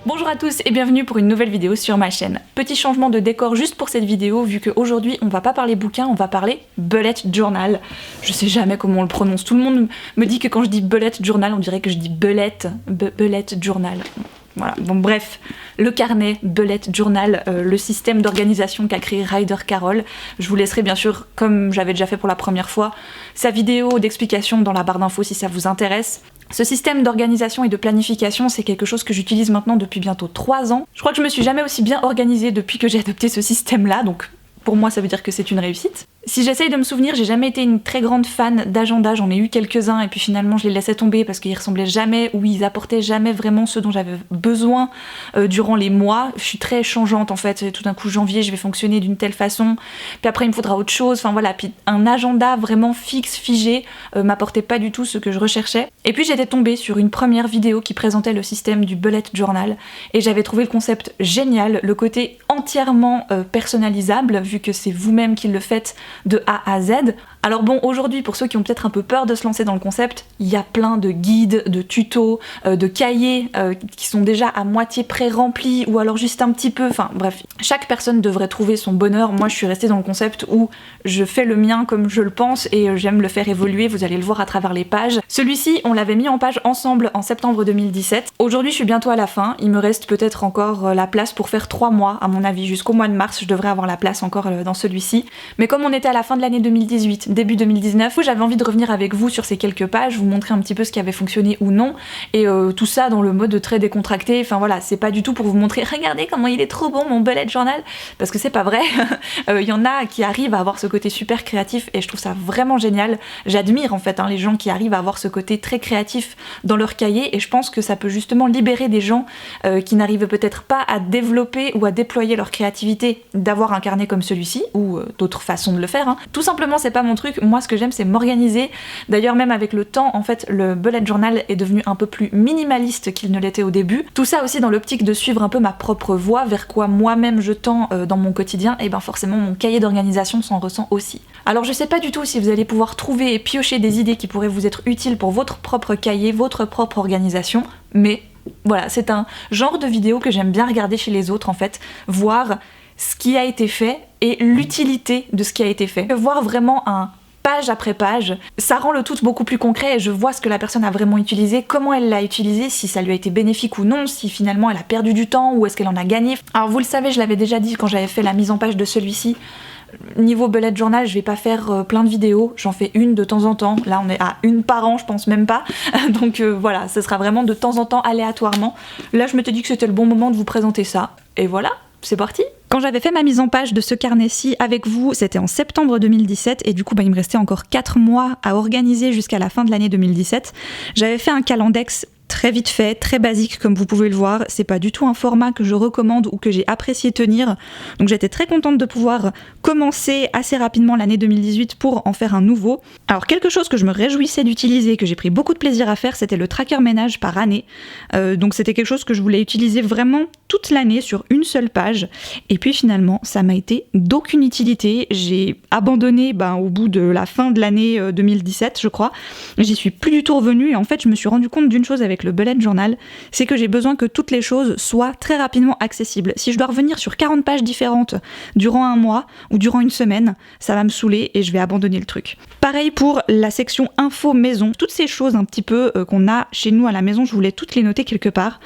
Bonjour à tous et bienvenue pour une nouvelle vidéo sur ma chaîne. Petit changement de décor juste pour cette vidéo vu qu'aujourd'hui on va pas parler bouquin, on va parler bullet journal. Je sais jamais comment on le prononce, tout le monde me dit que quand je dis bullet journal on dirait que je dis bullet journal. Voilà, bon bref, le carnet, bullet journal, le système d'organisation qu'a créé Ryder Carroll. Je vous laisserai bien sûr, comme j'avais déjà fait pour la première fois, sa vidéo d'explication dans la barre d'infos si ça vous intéresse. Ce système d'organisation et de planification, c'est quelque chose que j'utilise maintenant depuis bientôt 3 ans. Je crois que je me suis jamais aussi bien organisée depuis que j'ai adopté ce système-là, donc pour moi ça veut dire que c'est une réussite. Si j'essaye de me souvenir, j'ai jamais été une très grande fan d'agenda, j'en ai eu quelques-uns et puis finalement je les laissais tomber parce qu'ils ressemblaient jamais ou ils apportaient jamais vraiment ce dont j'avais besoin durant les mois. Je suis très changeante en fait, tout d'un coup janvier je vais fonctionner d'une telle façon, puis après il me faudra autre chose, enfin voilà, puis un agenda vraiment fixe, figé, m'apportait pas du tout ce que je recherchais. Et puis j'étais tombée sur une première vidéo qui présentait le système du bullet journal et j'avais trouvé le concept génial, le côté entièrement personnalisable vu que c'est vous-même qui le faites de A à Z. Alors bon, aujourd'hui, pour ceux qui ont peut-être un peu peur de se lancer dans le concept, il y a plein de guides, de tutos, de cahiers qui sont déjà à moitié pré-remplis ou alors juste un petit peu, enfin bref. Chaque personne devrait trouver son bonheur. Moi, je suis restée dans le concept où je fais le mien comme je le pense et j'aime le faire évoluer, vous allez le voir à travers les pages. Celui-ci, on l'avait mis en page ensemble en septembre 2017. Aujourd'hui, je suis bientôt à la fin. Il me reste peut-être encore la place pour faire 3 mois, à mon avis. Jusqu'au mois de mars, je devrais avoir la place encore dans celui-ci. Mais comme on était à la fin de l'année 2018, début 2019, j'avais envie de revenir avec vous sur ces quelques pages, vous montrer un petit peu ce qui avait fonctionné ou non, et tout ça dans le mode très décontracté. Enfin voilà, c'est pas du tout pour vous montrer regardez comment il est trop bon mon bullet journal, parce que c'est pas vrai. Il y en a qui arrivent à avoir ce côté super créatif et je trouve ça vraiment génial. J'admire en fait les gens qui arrivent à avoir ce côté très créatif dans leur cahier et je pense que ça peut justement libérer des gens qui n'arrivent peut-être pas à développer ou à déployer leur créativité, d'avoir un carnet comme celui-ci ou d'autres façons de le faire. Tout simplement c'est pas mon truc. Moi ce que j'aime c'est m'organiser. D'ailleurs même avec le temps en fait le bullet journal est devenu un peu plus minimaliste qu'il ne l'était au début. Tout ça aussi dans l'optique de suivre un peu ma propre voie, vers quoi moi-même je tends dans mon quotidien, et ben forcément mon cahier d'organisation s'en ressent aussi. Alors je sais pas du tout si vous allez pouvoir trouver et piocher des idées qui pourraient vous être utiles pour votre propre cahier, votre propre organisation, mais voilà, c'est un genre de vidéo que j'aime bien regarder chez les autres en fait, voir ce qui a été fait et l'utilité de ce qui a été fait. Voir vraiment un page après page, ça rend le tout beaucoup plus concret et je vois ce que la personne a vraiment utilisé, comment elle l'a utilisé, si ça lui a été bénéfique ou non, si finalement elle a perdu du temps ou est-ce qu'elle en a gagné. Alors vous le savez, je l'avais déjà dit quand j'avais fait la mise en page de celui-ci, niveau bullet journal, je vais pas faire plein de vidéos, j'en fais une de temps en temps, là on est à une par an je pense même pas, donc voilà, ce sera vraiment de temps en temps aléatoirement. Là je m'étais dit que c'était le bon moment de vous présenter ça, et voilà, c'est parti. Quand j'avais fait ma mise en page de ce carnet-ci avec vous, c'était en septembre 2017 et du coup il me restait encore 4 mois à organiser jusqu'à la fin de l'année 2017. J'avais fait un calendex très vite fait, très basique comme vous pouvez le voir, c'est pas du tout un format que je recommande ou que j'ai apprécié tenir, donc j'étais très contente de pouvoir commencer assez rapidement l'année 2018 pour en faire un nouveau. Alors quelque chose que je me réjouissais d'utiliser, que j'ai pris beaucoup de plaisir à faire, c'était le tracker ménage par année, donc c'était quelque chose que je voulais utiliser vraiment toute l'année sur une seule page, et puis finalement ça m'a été d'aucune utilité, j'ai abandonné au bout de la fin de l'année 2017 je crois, j'y suis plus du tout revenue et en fait je me suis rendu compte d'une chose avec le bullet journal, c'est que j'ai besoin que toutes les choses soient très rapidement accessibles. Si je dois revenir sur 40 pages différentes durant un mois ou durant une semaine, ça va me saouler et je vais abandonner le truc. Pareil pour la section info maison, toutes ces choses un petit peu qu'on a chez nous à la maison, je voulais toutes les noter quelque part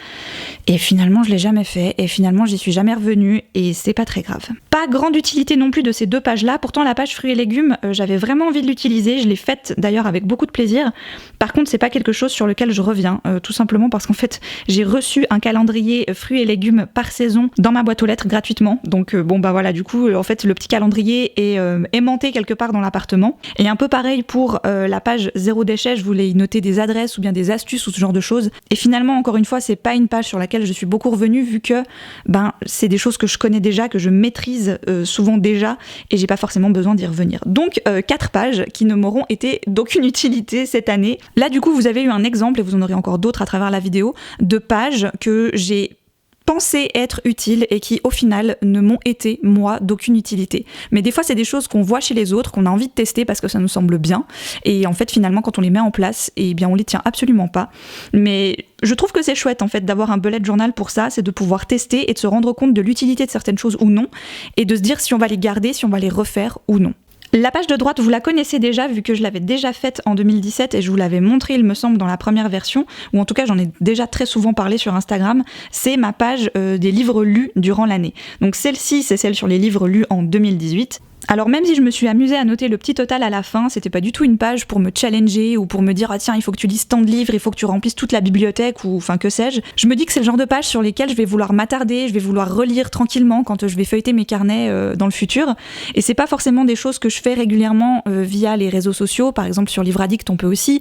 et finalement je l'ai jamais fait et finalement j'y suis jamais revenue et c'est pas très grave. Pas grande utilité non plus de ces 2 pages là, pourtant la page fruits et légumes j'avais vraiment envie de l'utiliser, je l'ai faite d'ailleurs avec beaucoup de plaisir, par contre c'est pas quelque chose sur lequel je reviens, tout simplement parce qu'en fait j'ai reçu un calendrier fruits et légumes par saison dans ma boîte aux lettres gratuitement, donc voilà, du coup en fait le petit calendrier est aimanté quelque part dans l'appartement. Et un peu pareil pour la page zéro déchet, je voulais y noter des adresses ou bien des astuces ou ce genre de choses, et finalement encore une fois c'est pas une page sur laquelle je suis beaucoup revenue vu que c'est des choses que je connais déjà, que je maîtrise souvent déjà et j'ai pas forcément besoin d'y revenir. Donc 4 pages qui ne m'auront été d'aucune utilité cette année. Là du coup vous avez eu un exemple et vous en aurez encore d'autres à travers la vidéo, de pages que j'ai pensaient être utiles et qui au final ne m'ont été, moi, d'aucune utilité. Mais des fois c'est des choses qu'on voit chez les autres, qu'on a envie de tester parce que ça nous semble bien, et en fait finalement quand on les met en place, eh bien on les tient absolument pas. Mais je trouve que c'est chouette en fait d'avoir un bullet journal pour ça, c'est de pouvoir tester et de se rendre compte de l'utilité de certaines choses ou non, et de se dire si on va les garder, si on va les refaire ou non. La page de droite, vous la connaissez déjà vu que je l'avais déjà faite en 2017 et je vous l'avais montré, il me semble, dans la première version, ou en tout cas j'en ai déjà très souvent parlé sur Instagram. C'est ma page des livres lus durant l'année. Donc celle-ci, c'est celle sur les livres lus en 2018. Alors même si je me suis amusée à noter le petit total à la fin, c'était pas du tout une page pour me challenger ou pour me dire ah tiens il faut que tu lises tant de livres, il faut que tu remplisses toute la bibliothèque ou enfin que sais-je. Je me dis que c'est le genre de page sur lesquelles je vais vouloir m'attarder, je vais vouloir relire tranquillement quand je vais feuilleter mes carnets dans le futur. Et c'est pas forcément des choses que je fais régulièrement via les réseaux sociaux. Par exemple sur Livre Addict on peut aussi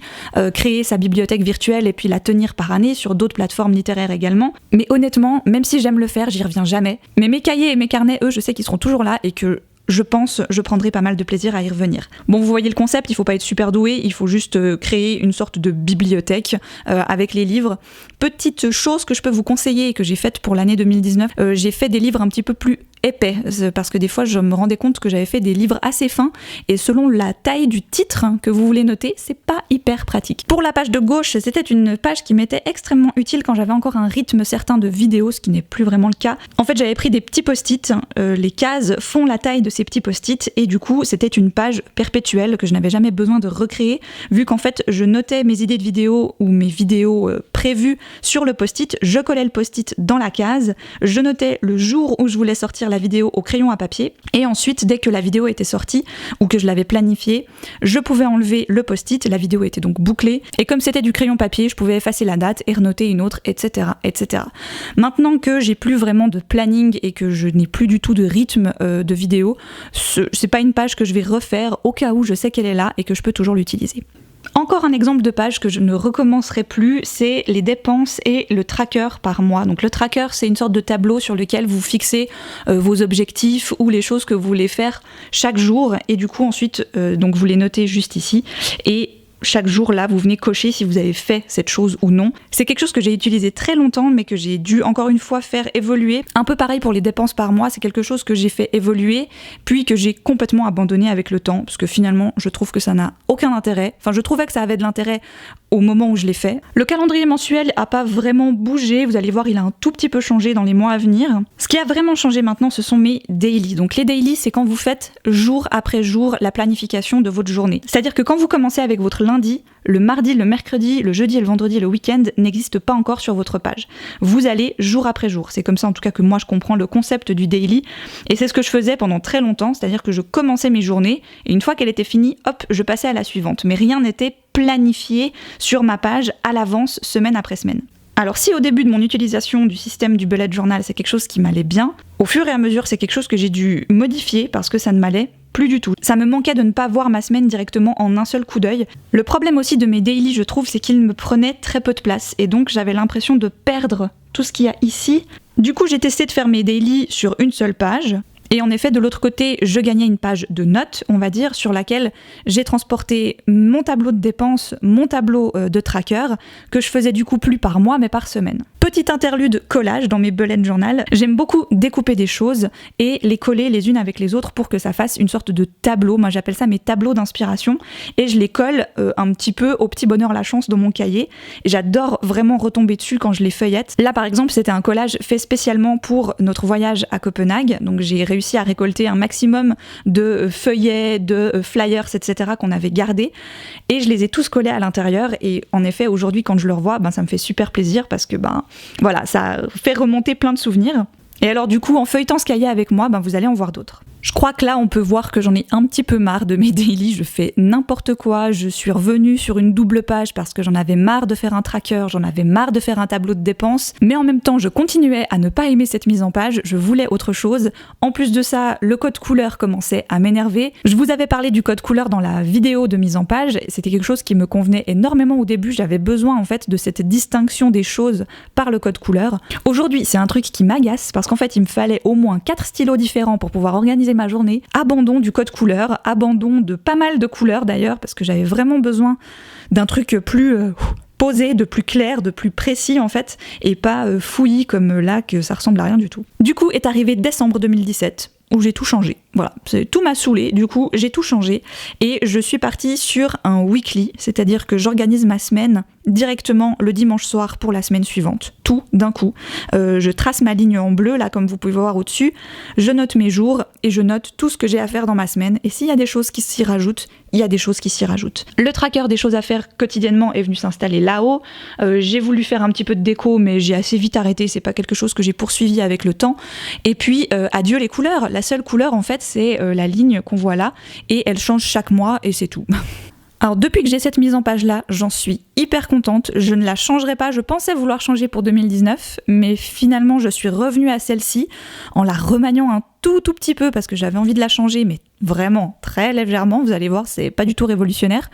créer sa bibliothèque virtuelle et puis la tenir par année sur d'autres plateformes littéraires également. Mais honnêtement, même si j'aime le faire, j'y reviens jamais. Mais mes cahiers et mes carnets, eux, je sais qu'ils seront toujours là et que je pense, je prendrai pas mal de plaisir à y revenir. Bon, vous voyez le concept, il faut pas être super doué, il faut juste créer une sorte de bibliothèque avec les livres. Petite chose que je peux vous conseiller et que j'ai faite pour l'année 2019, j'ai fait des livres un petit peu plus épais, parce que des fois je me rendais compte que j'avais fait des livres assez fins, et selon la taille du titre que vous voulez noter, c'est pas hyper pratique. Pour la page de gauche, c'était une page qui m'était extrêmement utile quand j'avais encore un rythme certain de vidéos, ce qui n'est plus vraiment le cas. En fait, j'avais pris des petits post-it, les cases font la taille de ces petits post-it, et du coup c'était une page perpétuelle que je n'avais jamais besoin de recréer, vu qu'en fait je notais mes idées de vidéos ou mes vidéos prévues sur le post-it, je collais le post-it dans la case, je notais le jour où je voulais sortir la vidéo au crayon à papier, et ensuite dès que la vidéo était sortie ou que je l'avais planifiée, je pouvais enlever le post-it, la vidéo était donc bouclée, et comme c'était du crayon papier, je pouvais effacer la date et renoter une autre, etc. etc. Maintenant que j'ai plus vraiment de planning et que je n'ai plus du tout de rythme de vidéo, c'est pas une page que je vais refaire au cas où je sais qu'elle est là et que je peux toujours l'utiliser. Encore un exemple de page que je ne recommencerai plus, c'est les dépenses et le tracker par mois. Donc le tracker, c'est une sorte de tableau sur lequel vous fixez vos objectifs ou les choses que vous voulez faire chaque jour, et du coup ensuite donc vous les notez juste ici, et chaque jour là vous venez cocher si vous avez fait cette chose ou non. C'est quelque chose que j'ai utilisé très longtemps mais que j'ai dû encore une fois faire évoluer. Un peu pareil pour les dépenses par mois, c'est quelque chose que j'ai fait évoluer puis que j'ai complètement abandonné avec le temps parce que finalement je trouve que ça n'a aucun intérêt. Enfin je trouvais que ça avait de l'intérêt au moment où je l'ai fait. Le calendrier mensuel a pas vraiment bougé, vous allez voir il a un tout petit peu changé dans les mois à venir. Ce qui a vraiment changé maintenant ce sont mes daily. Donc les daily c'est quand vous faites jour après jour la planification de votre journée. C'est-à-dire que quand vous commencez avec votre lundi, le mardi, le mercredi, le jeudi et le vendredi et le week-end n'existent pas encore sur votre page. Vous allez jour après jour. C'est comme ça en tout cas que moi je comprends le concept du daily, et c'est ce que je faisais pendant très longtemps, c'est-à-dire que je commençais mes journées et une fois qu'elle était finie, hop, je passais à la suivante. Mais rien n'était planifié sur ma page à l'avance, semaine après semaine. Alors si au début de mon utilisation du système du bullet journal c'est quelque chose qui m'allait bien, au fur et à mesure c'est quelque chose que j'ai dû modifier parce que ça ne m'allait plus du tout. Ça me manquait de ne pas voir ma semaine directement en un seul coup d'œil. Le problème aussi de mes daily, je trouve, c'est qu'ils me prenaient très peu de place et donc j'avais l'impression de perdre tout ce qu'il y a ici. Du coup j'ai testé de faire mes daily sur une seule page. Et en effet, de l'autre côté, je gagnais une page de notes, on va dire, sur laquelle j'ai transporté mon tableau de dépenses, mon tableau de tracker, que je faisais du coup plus par mois, mais par semaine. Petit interlude collage dans mes bullet journal. J'aime beaucoup découper des choses et les coller les unes avec les autres pour que ça fasse une sorte de tableau. Moi, j'appelle ça mes tableaux d'inspiration. Et je les colle un petit peu au petit bonheur la chance dans mon cahier. Et j'adore vraiment retomber dessus quand je les feuillette. Là, par exemple, c'était un collage fait spécialement pour notre voyage à Copenhague. Donc, j'ai réussi à récolter un maximum de feuillets, de flyers, etc. qu'on avait gardés. Et je les ai tous collés à l'intérieur. Et en effet, aujourd'hui, quand je le revois, ça me fait super plaisir parce que, voilà, ça fait remonter plein de souvenirs. Et alors du coup, en feuilletant ce cahier avec moi, vous allez en voir d'autres. Je crois que là, on peut voir que j'en ai un petit peu marre de mes daily, je fais n'importe quoi, je suis revenue sur une double page parce que j'en avais marre de faire un tracker, j'en avais marre de faire un tableau de dépenses, mais en même temps, je continuais à ne pas aimer cette mise en page, je voulais autre chose. En plus de ça, le code couleur commençait à m'énerver. Je vous avais parlé du code couleur dans la vidéo de mise en page, c'était quelque chose qui me convenait énormément au début, j'avais besoin en fait de cette distinction des choses par le code couleur. Aujourd'hui, c'est un truc qui m'agace parce qu'en fait, il me fallait au moins 4 stylos différents pour pouvoir organiser ma journée. Abandon du code couleur, abandon de pas mal de couleurs d'ailleurs, parce que j'avais vraiment besoin d'un truc plus posé, de plus clair, de plus précis en fait, et pas fouillis comme là que ça ressemble à rien du tout. Du coup est arrivé décembre 2017, où j'ai tout changé. Voilà, tout m'a saoulé, du coup j'ai tout changé et je suis partie sur un weekly, c'est-à-dire que j'organise ma semaine directement le dimanche soir pour la semaine suivante, tout d'un coup. Je trace ma ligne en bleu, là comme vous pouvez voir au-dessus, je note mes jours et je note tout ce que j'ai à faire dans ma semaine et s'il y a des choses qui s'y rajoutent, il y a des choses qui s'y rajoutent. Le tracker des choses à faire quotidiennement est venu s'installer là-haut, j'ai voulu faire un petit peu de déco mais j'ai assez vite arrêté, c'est pas quelque chose que j'ai poursuivi avec le temps. Et puis adieu les couleurs, la seule couleur en fait c'est la ligne qu'on voit là et elle change chaque mois et c'est tout. Alors depuis que j'ai cette mise en page là, j'en suis hyper contente, je ne la changerai pas, je pensais vouloir changer pour 2019, mais finalement je suis revenue à celle-ci en la remaniant un tout petit peu parce que j'avais envie de la changer, mais vraiment très légèrement, vous allez voir, c'est pas du tout révolutionnaire.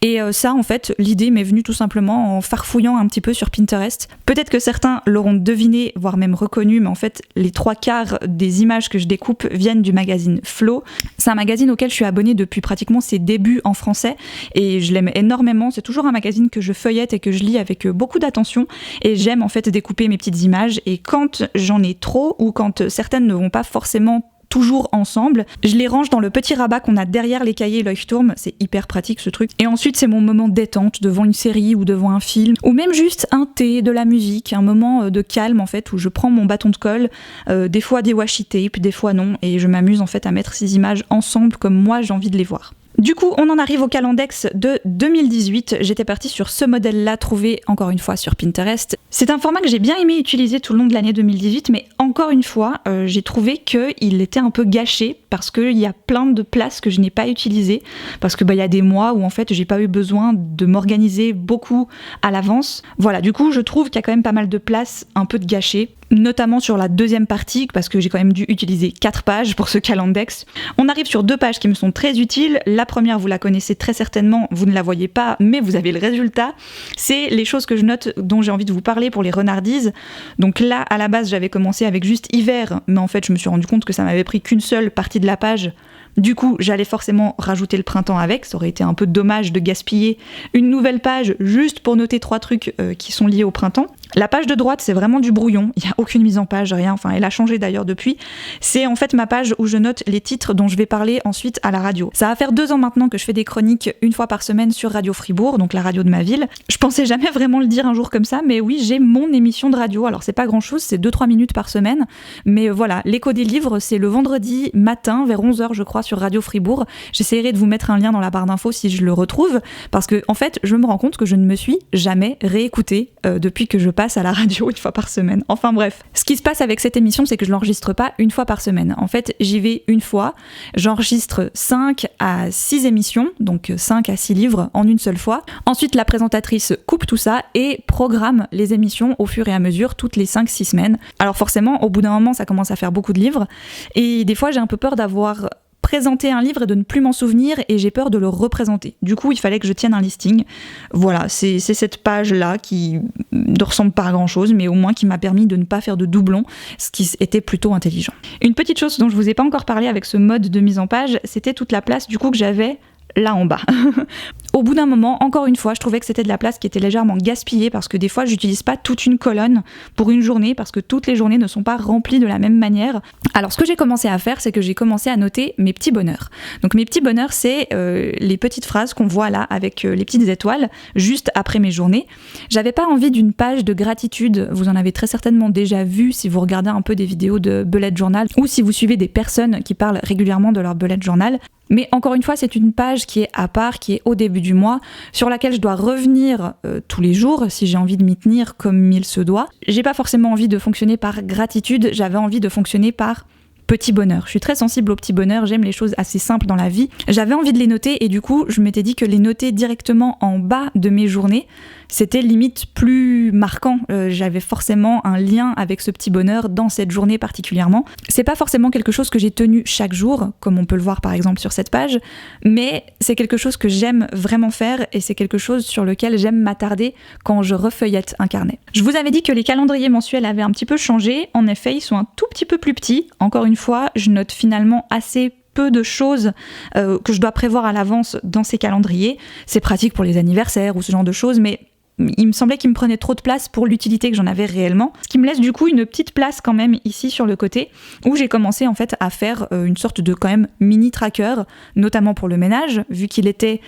Et ça en fait, l'idée m'est venue tout simplement en farfouillant un petit peu sur Pinterest. Peut-être que certains l'auront deviné, voire même reconnu, mais en fait les 3/4 des images que je découpe viennent du magazine Flow. C'est un magazine auquel je suis abonnée depuis pratiquement ses débuts en français et je l'aime énormément, c'est toujours un magazine que je feuillette et que je lis avec beaucoup d'attention et j'aime en fait découper mes petites images et quand j'en ai trop ou quand certaines ne vont pas forcément toujours ensemble, je les range dans le petit rabat qu'on a derrière les cahiers Leuchtturm, c'est hyper pratique ce truc. Et ensuite c'est mon moment détente devant une série ou devant un film, ou même juste un thé, de la musique, un moment de calme en fait où je prends mon bâton de colle, des fois des washi tape, des fois non, et je m'amuse en fait à mettre ces images ensemble comme moi j'ai envie de les voir. Du coup, on en arrive au calendex de 2018. J'étais partie sur ce modèle-là, trouvé encore une fois sur Pinterest. C'est un format que j'ai bien aimé utiliser tout le long de l'année 2018, mais encore une fois, j'ai trouvé qu'il était un peu gâché parce qu'il y a plein de places que je n'ai pas utilisées, parce que il y a des mois où en fait j'ai pas eu besoin de m'organiser beaucoup à l'avance. Voilà, du coup, je trouve qu'il y a quand même pas mal de places un peu de gâché, notamment sur la deuxième partie, parce que j'ai quand même dû utiliser 4 pages pour ce calendex. On arrive sur 2 pages qui me sont très utiles. La première, vous la connaissez très certainement, vous ne la voyez pas, mais vous avez le résultat. C'est les choses que je note dont j'ai envie de vous parler pour les renardises. Donc là, à la base, j'avais commencé avec juste hiver, mais en fait, je me suis rendu compte que ça m'avait pris qu'une seule partie de la page. Du coup, j'allais forcément rajouter le printemps avec, ça aurait été un peu dommage de gaspiller une nouvelle page juste pour noter 3 trucs qui sont liés au printemps. La page de droite, c'est vraiment du brouillon, il n'y a aucune mise en page, rien, enfin elle a changé d'ailleurs depuis. C'est en fait ma page où je note les titres dont je vais parler ensuite à la radio. Ça va faire 2 ans maintenant que je fais des chroniques une fois par semaine sur Radio Fribourg, donc la radio de ma ville. Je pensais jamais vraiment le dire un jour comme ça, mais oui, j'ai mon émission de radio. Alors c'est pas grand chose, c'est 2-3 minutes par semaine, mais voilà, l'écho des livres, c'est le vendredi matin vers 11h je crois sur Radio Fribourg. J'essaierai de vous mettre un lien dans la barre d'infos si je le retrouve, parce que en fait je me rends compte que je ne me suis jamais réécoutée depuis que je passe à la radio une fois par semaine. Enfin bref, ce qui se passe avec cette émission, c'est que je l'enregistre pas une fois par semaine. En fait, j'y vais une fois, j'enregistre 5 à 6 émissions, donc 5 à 6 livres en une seule fois. Ensuite, la présentatrice coupe tout ça et programme les émissions au fur et à mesure, toutes les 5-6 semaines. Alors forcément, au bout d'un moment, ça commence à faire beaucoup de livres, et des fois, j'ai un peu peur d'avoir présenter un livre et de ne plus m'en souvenir et j'ai peur de le représenter. Du coup, il fallait que je tienne un listing. Voilà, c'est cette page-là qui ne ressemble pas à grand-chose, mais au moins qui m'a permis de ne pas faire de doublons, ce qui était plutôt intelligent. Une petite chose dont je vous ai pas encore parlé avec ce mode de mise en page, c'était toute la place du coup que j'avais là en bas. Au bout d'un moment, encore une fois, je trouvais que c'était de la place qui était légèrement gaspillée parce que des fois, j'utilise pas toute une colonne pour une journée parce que toutes les journées ne sont pas remplies de la même manière. Alors, ce que j'ai commencé à faire, c'est que j'ai commencé à noter mes petits bonheurs. Donc, mes petits bonheurs, c'est les petites phrases qu'on voit là avec les petites étoiles juste après mes journées. J'avais pas envie d'une page de gratitude. Vous en avez très certainement déjà vu si vous regardez un peu des vidéos de bullet journal ou si vous suivez des personnes qui parlent régulièrement de leur bullet journal. Mais encore une fois, c'est une page qui est à part, qui est au début du mois, sur laquelle je dois revenir tous les jours si j'ai envie de m'y tenir comme il se doit. J'ai pas forcément envie de fonctionner par gratitude, j'avais envie de fonctionner par petit bonheur. Je suis très sensible au petit bonheur, j'aime les choses assez simples dans la vie. J'avais envie de les noter et du coup, je m'étais dit que les noter directement en bas de mes journées, c'était limite plus marquant. J'avais forcément un lien avec ce petit bonheur dans cette journée particulièrement. C'est pas forcément quelque chose que j'ai tenu chaque jour, comme on peut le voir par exemple sur cette page, mais c'est quelque chose que j'aime vraiment faire et c'est quelque chose sur lequel j'aime m'attarder quand je refeuillette un carnet. Je vous avais dit que les calendriers mensuels avaient un petit peu changé. En effet, ils sont un tout petit peu plus petits. Encore une fois, je note finalement assez peu de choses que je dois prévoir à l'avance dans ces calendriers. C'est pratique pour les anniversaires ou ce genre de choses, mais il me semblait qu'il me prenait trop de place pour l'utilité que j'en avais réellement, ce qui me laisse du coup une petite place quand même ici sur le côté, où j'ai commencé en fait à faire une sorte de quand même mini tracker, notamment pour le ménage, vu qu'il était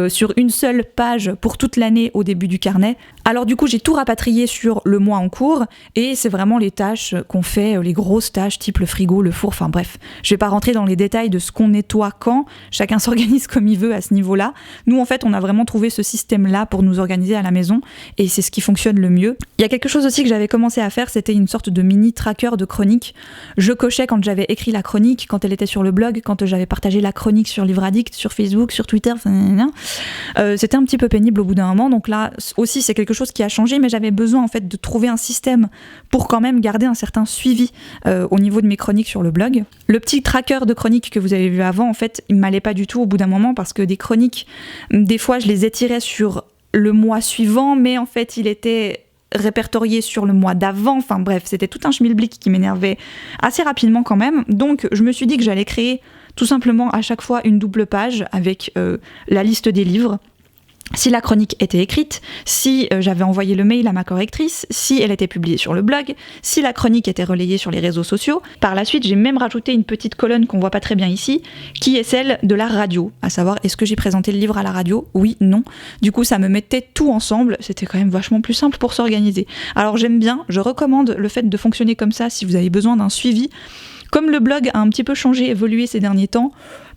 sur une seule page pour toute l'année au début du carnet. Alors du coup j'ai tout rapatrié sur le mois en cours, et c'est vraiment les tâches qu'on fait, les grosses tâches type le frigo, le four, enfin bref, je vais pas rentrer dans les détails de ce qu'on nettoie quand, chacun s'organise comme il veut à ce niveau-là. Nous en fait on a vraiment trouvé ce système-là pour nous organiser à la maison, et c'est ce qui fonctionne le mieux. Il y a quelque chose aussi que j'avais commencé à faire, c'était une sorte de mini tracker de chronique. Je cochais quand j'avais écrit la chronique, quand elle était sur le blog, quand j'avais partagé la chronique sur Livre Addict, sur Facebook, sur Twitter, c'était un petit peu pénible au bout d'un moment, donc là aussi c'est quelque chose qui a changé, mais j'avais besoin en fait de trouver un système pour quand même garder un certain suivi au niveau de mes chroniques sur le blog. Le petit tracker de chroniques que vous avez vu avant, en fait, il m'allait pas du tout au bout d'un moment, parce que des chroniques, des fois je les étirais sur le mois suivant, mais en fait il était répertorié sur le mois d'avant, enfin bref, c'était tout un schmilblick qui m'énervait assez rapidement quand même, donc je me suis dit que j'allais créer tout simplement à chaque fois une double page avec la liste des livres, si la chronique était écrite, si j'avais envoyé le mail à ma correctrice, si elle était publiée sur le blog, si la chronique était relayée sur les réseaux sociaux. Par la suite, j'ai même rajouté une petite colonne qu'on voit pas très bien ici, qui est celle de la radio, à savoir est-ce que j'ai présenté le livre à la radio ? Oui, non. Du coup, ça me mettait tout ensemble, c'était quand même vachement plus simple pour s'organiser. Alors j'aime bien, je recommande le fait de fonctionner comme ça si vous avez besoin d'un suivi. Comme le blog a un petit peu changé, évolué ces derniers temps,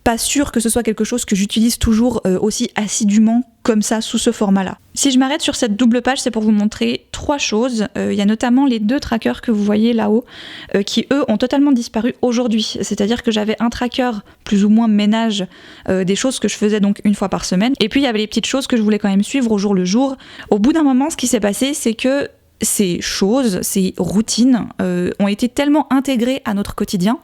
pas sûr que ce soit quelque chose que j'utilise toujours aussi assidûment comme ça, sous ce format-là. Si je m'arrête sur cette double page, c'est pour vous montrer 3 choses. Il y a notamment les 2 trackers que vous voyez là-haut, qui eux ont totalement disparu aujourd'hui. C'est-à-dire que j'avais un tracker plus ou moins ménage, des choses que je faisais donc une fois par semaine. Et puis il y avait les petites choses que je voulais quand même suivre au jour le jour. Au bout d'un moment, ce qui s'est passé, c'est que ces choses, ces routines ont été tellement intégrées à notre quotidien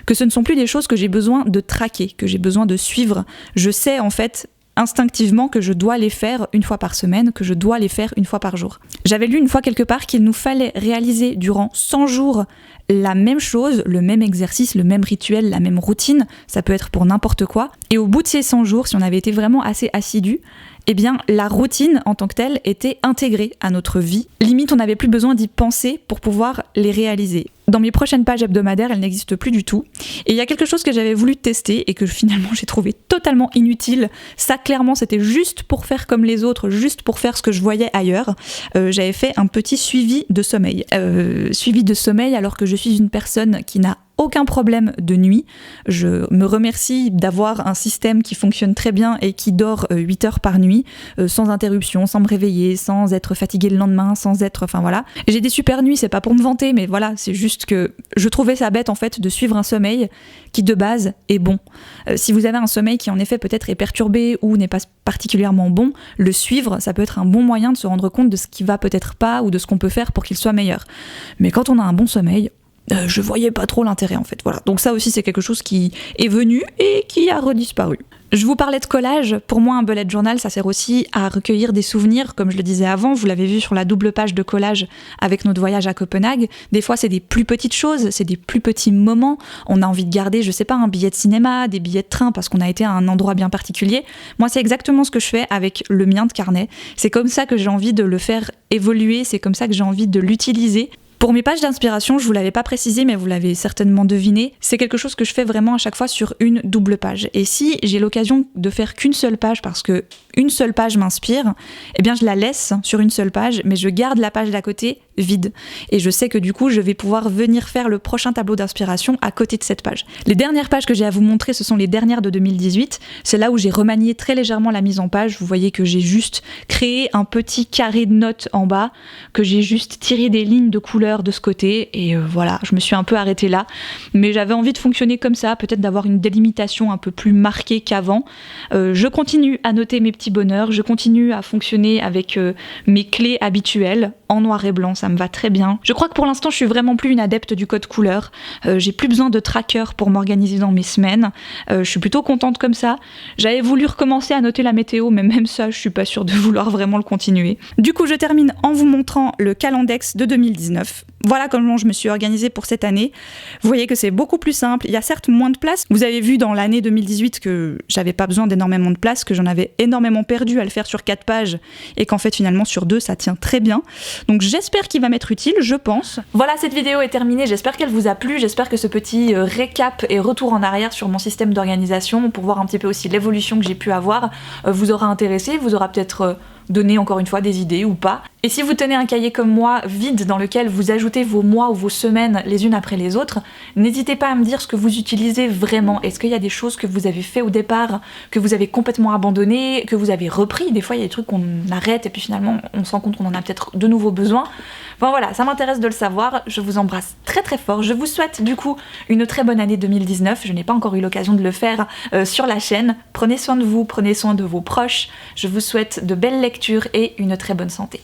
que ce ne sont plus des choses que j'ai besoin de traquer, que j'ai besoin de suivre. Je sais en fait instinctivement que je dois les faire une fois par semaine, que je dois les faire une fois par jour. J'avais lu une fois quelque part qu'il nous fallait réaliser durant 100 jours la même chose, le même exercice, le même rituel, la même routine, ça peut être pour n'importe quoi. Et au bout de ces 100 jours, si on avait été vraiment assez assidu, eh bien la routine en tant que telle était intégrée à notre vie. Limite, on n'avait plus besoin d'y penser pour pouvoir les réaliser. Dans mes prochaines pages hebdomadaires, elles n'existent plus du tout. Et il y a quelque chose que j'avais voulu tester et que finalement j'ai trouvé totalement inutile. Ça, clairement, c'était juste pour faire comme les autres, juste pour faire ce que je voyais ailleurs. J'avais fait un petit suivi de sommeil. Suivi de sommeil alors que je suis une personne qui n'a aucun problème de nuit. Je me remercie d'avoir un système qui fonctionne très bien et qui dort 8 heures par nuit, sans interruption, sans me réveiller, sans être fatiguée le lendemain, sans être... Enfin voilà. J'ai des super nuits, c'est pas pour me vanter, mais voilà, c'est juste que je trouvais ça bête en fait de suivre un sommeil qui de base est bon. Si vous avez un sommeil qui en effet peut-être est perturbé ou n'est pas particulièrement bon, le suivre, ça peut être un bon moyen de se rendre compte de ce qui va peut-être pas ou de ce qu'on peut faire pour qu'il soit meilleur. Mais quand on a un bon sommeil, je voyais pas trop l'intérêt en fait, voilà. Donc ça aussi c'est quelque chose qui est venu et qui a redisparu. Je vous parlais de collage, pour moi un bullet journal ça sert aussi à recueillir des souvenirs, comme je le disais avant, vous l'avez vu sur la double page de collage avec notre voyage à Copenhague, des fois c'est des plus petites choses, c'est des plus petits moments, on a envie de garder, je sais pas, un billet de cinéma, des billets de train parce qu'on a été à un endroit bien particulier. Moi c'est exactement ce que je fais avec le mien de carnet, c'est comme ça que j'ai envie de le faire évoluer, c'est comme ça que j'ai envie de l'utiliser. Pour mes pages d'inspiration, je vous l'avais pas précisé, mais vous l'avez certainement deviné, c'est quelque chose que je fais vraiment à chaque fois sur une double page. Et si j'ai l'occasion de faire qu'une seule page parce que une seule page m'inspire, eh bien je la laisse sur une seule page, mais je garde la page d'à côté vide. Et je sais que du coup, je vais pouvoir venir faire le prochain tableau d'inspiration à côté de cette page. Les dernières pages que j'ai à vous montrer, ce sont les dernières de 2018. C'est là où j'ai remanié très légèrement la mise en page. Vous voyez que j'ai juste créé un petit carré de notes en bas, que j'ai juste tiré des lignes de couleur de ce côté. Et voilà, je me suis un peu arrêtée là. Mais j'avais envie de fonctionner comme ça, peut-être d'avoir une délimitation un peu plus marquée qu'avant. Je continue à noter mes petits bonheurs, je continue à fonctionner avec mes clés habituelles. en noir et blanc, ça me va très bien. Je crois que pour l'instant je suis vraiment plus une adepte du code couleur, j'ai plus besoin de tracker pour m'organiser dans mes semaines, je suis plutôt contente comme ça. J'avais voulu recommencer à noter la météo, mais même ça je suis pas sûre de vouloir vraiment le continuer. Du coup je termine en vous montrant le Calendex de 2019. Voilà comment je me suis organisée pour cette année. Vous voyez que c'est beaucoup plus simple, il y a certes moins de place. Vous avez vu dans l'année 2018 que j'avais pas besoin d'énormément de place, que j'en avais énormément perdu à le faire sur 4 pages et qu'en fait finalement sur 2 ça tient très bien. Donc j'espère qu'il va m'être utile, je pense. Voilà, cette vidéo est terminée, j'espère qu'elle vous a plu, j'espère que ce petit récap et retour en arrière sur mon système d'organisation pour voir un petit peu aussi l'évolution que j'ai pu avoir vous aura intéressé, vous aura peut-être donner encore une fois des idées ou pas. Et si vous tenez un cahier comme moi, vide, dans lequel vous ajoutez vos mois ou vos semaines les unes après les autres, n'hésitez pas à me dire ce que vous utilisez vraiment. Est-ce qu'il y a des choses que vous avez fait au départ, que vous avez complètement abandonné, que vous avez repris? Des fois il y a des trucs qu'on arrête et puis finalement on se rend compte qu'on en a peut-être de nouveau besoin. Enfin voilà, ça m'intéresse de le savoir, je vous embrasse très très fort, je vous souhaite du coup une très bonne année 2019, je n'ai pas encore eu l'occasion de le faire sur la chaîne. Prenez soin de vous, prenez soin de vos proches, je vous souhaite de belles lectures et une très bonne santé.